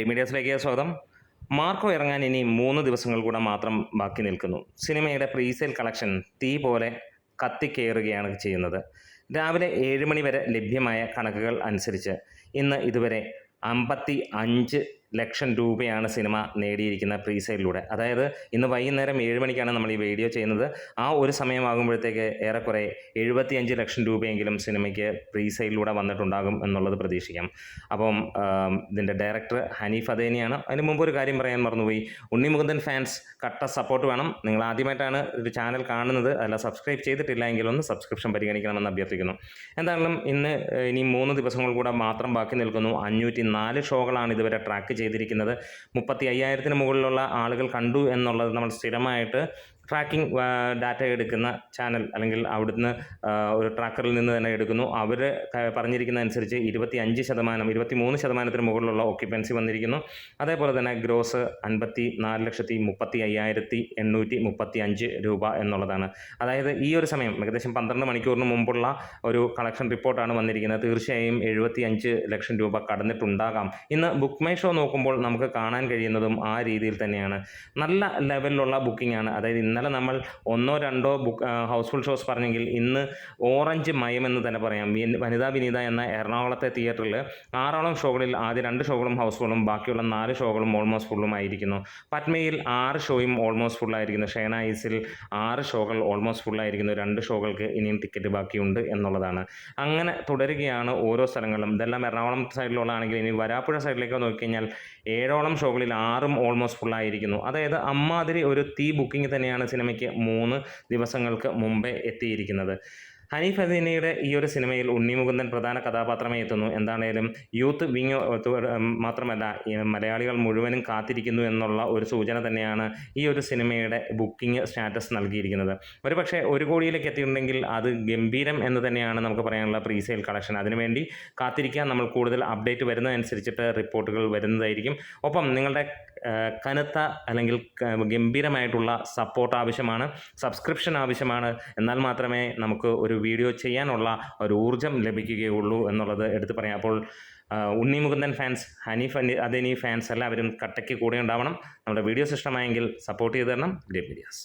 മീഡിയാസിലേക്ക് സ്വാഗതം. മാർക്കോ ഇറങ്ങാൻ ഇനി 3 ദിവസങ്ങൾ കൂടെ മാത്രം ബാക്കി നിൽക്കുന്നു. സിനിമയുടെ പ്രീസെയിൽ കളക്ഷൻ തീ പോലെ കത്തിക്കയറുകയാണ് ചെയ്യുന്നത്. രാവിലെ 7 മണി വരെ ലഭ്യമായ കണക്കുകൾ അനുസരിച്ച് ഇന്ന് ഇതുവരെ 55 ലക്ഷം രൂപയാണ് സിനിമ നേടിയിരിക്കുന്ന പ്രീസെയിലൂടെ. അതായത് ഇന്ന് വൈകുന്നേരം 7 മണിക്കാണ് നമ്മൾ ഈ വീഡിയോ ചെയ്യുന്നത്. ആ ഒരു സമയമാകുമ്പോഴത്തേക്ക് ഏറെക്കുറെ 75 ലക്ഷം രൂപയെങ്കിലും സിനിമയ്ക്ക് പ്രീസെയിലൂടെ വന്നിട്ടുണ്ടാകും എന്നുള്ളത് പ്രതീക്ഷിക്കാം. അപ്പം ഇതിൻ്റെ ഡയറക്ടർ ഹനീഫ് അദേനിയാണ്. അതിന് മുമ്പ് ഒരു കാര്യം പറയാൻ മറന്നുപോയി. ഉണ്ണി മുകുന്ദൻ ഫാൻസ് കട്ട സപ്പോർട്ട് വേണം. നിങ്ങൾ ആദ്യമായിട്ടാണ് ഒരു ചാനൽ കാണുന്നത്, അല്ല സബ്സ്ക്രൈബ് ചെയ്തിട്ടില്ല എങ്കിൽ ഒന്ന് സബ്സ്ക്രിപ്ഷൻ പരിഗണിക്കണമെന്ന് അഭ്യർത്ഥിക്കുന്നു. എന്തായാലും ഇന്ന് ഇനി 3 ദിവസങ്ങൾ കൂടെ മാത്രം ബാക്കി നിൽക്കുന്നു. 504 ഷോകളാണ് ഇതുവരെ ട്രാക്ക് ചെയ്തിരിക്കുന്നത്. 35,000-ന് മുകളിലുള്ള ആളുകൾ കണ്ടു എന്നുള്ളത് നമ്മൾ സ്ഥിരമായിട്ട് ട്രാക്കിംഗ് ഡാറ്റ എടുക്കുന്ന ചാനൽ അല്ലെങ്കിൽ അവിടുന്ന് ഒരു ട്രാക്കറിൽ നിന്ന് തന്നെ എടുക്കുന്നു. അവർ പറഞ്ഞിരിക്കുന്ന അനുസരിച്ച് 23% മുകളിലുള്ള ഓക്യുപ്പൻസി വന്നിരിക്കുന്നു. അതേപോലെ തന്നെ ഗ്രോസ് 54,35,835 രൂപ എന്നുള്ളതാണ്. അതായത് ഈ ഒരു സമയം ഏകദേശം 12 മണിക്കൂറിന് മുമ്പുള്ള ഒരു കളക്ഷൻ റിപ്പോർട്ടാണ് വന്നിരിക്കുന്നത്. തീർച്ചയായും 75 ലക്ഷം രൂപ കടന്നിട്ടുണ്ടാകാം. ഇന്ന് ബുക്ക് മൈ ഷോ നോക്കുമ്പോൾ നമുക്ക് കാണാൻ കഴിയുന്നതും ആ രീതിയിൽ തന്നെയാണ്. നല്ല ലെവലിലുള്ള ബുക്കിംഗ് ആണ്. അതായത് ഇന്നലെ നമ്മൾ 1-2 ഹൗസ്ഫുൾ ഷോസ് പറഞ്ഞെങ്കിൽ ഇന്ന് ഓറഞ്ച് മയം എന്ന് തന്നെ പറയാം. വനിതാ വിനീത എന്ന എറണാകുളത്തെ തിയേറ്ററിൽ 6ഓളം ഷോകളിൽ ആദ്യ 2 ഷോകളും ഹൗസ്ഫുള്ളും ബാക്കിയുള്ള 4 ഷോകളും ഓൾമോസ്റ്റ് ഫുള്ളും ആയിരിക്കുന്നു. പത്മയിൽ 6 ഷോയും ഓൾമോസ്റ്റ് ഫുള്ളായിരിക്കുന്നു. ഷേണായിസിൽ 6 ഷോകൾ ഓൾമോസ്റ്റ് ഫുള്ളായിരിക്കുന്നു. 2 ഷോകൾക്ക് ഇനിയും ടിക്കറ്റ് ബാക്കിയുണ്ട് എന്നുള്ളതാണ്. അങ്ങനെ തുടരുകയാണ് ഓരോ സ്ഥലങ്ങളിലും. ഇതെല്ലാം എറണാകുളം സൈഡിലുള്ളതാണെങ്കിൽ ഇനി വരാപ്പുഴ സൈഡിലേക്ക് നോക്കിക്കഴിഞ്ഞാൽ 7ഓളം ഷോകളിൽ 6ഉം ഓൾമോസ്റ്റ് ഫുള്ളായിരിക്കുന്നു. അതായത് അമ്മാതിരി ഒരു തീ ബുക്കിംഗ് തന്നെയാണ് സിനിമയ്ക്ക് 3 ദിവസങ്ങൾക്ക് മുമ്പേ എത്തിയിരിക്കുന്നത്. ഹനീഫ് അദീനിയുടെ ഈ ഒരു സിനിമയിൽ ഉണ്ണി മുകുന്ദൻ പ്രധാന കഥാപാത്രമായി എത്തുന്നു. എന്താണേലും യൂത്ത് വിങ് മാത്രമല്ല മലയാളികൾ മുഴുവനും കാത്തിരിക്കുന്നു എന്നുള്ള ഒരു സൂചന തന്നെയാണ് ഈ ഒരു സിനിമയുടെ ബുക്കിംഗ് സ്റ്റാറ്റസ് നൽകിയിരിക്കുന്നത്. ഒരുപക്ഷെ 1 കോടിയിലേക്ക് എത്തിയിട്ടുണ്ടെങ്കിൽ അത് ഗംഭീരം എന്ന് തന്നെയാണ് നമുക്ക് പറയാനുള്ള പ്രീസെയിൽ കളക്ഷൻ. അതിനുവേണ്ടി കാത്തിരിക്കാൻ നമ്മൾ കൂടുതൽ അപ്ഡേറ്റ് വരുന്നതനുസരിച്ചിട്ട് റിപ്പോർട്ടുകൾ വരുന്നതായിരിക്കും. ഒപ്പം നിങ്ങളുടെ കനത്ത അല്ലെങ്കിൽ ഗംഭീരമായിട്ടുള്ള സപ്പോർട്ട് ആവശ്യമാണ്, സബ്സ്ക്രിപ്ഷൻ ആവശ്യമാണ്. എന്നാൽ മാത്രമേ നമുക്ക് ഒരു വീഡിയോ ചെയ്യാനുള്ള ഒരു ഊർജ്ജം ലഭിക്കുകയുള്ളൂ എന്നുള്ളത് എടുത്തു പറയാം. അപ്പോൾ ഉണ്ണി മുകുന്ദൻ ഫാൻസ്, ഹനീഫ് അദേനി ഫാൻസ് എല്ലാവരും കട്ടയ്ക്ക് കൂടെ ഉണ്ടാവണം. നമ്മുടെ വീഡിയോസ് ഇഷ്ടമായെങ്കിൽ സപ്പോർട്ട് ചെയ്ത് തരണം. Great medias.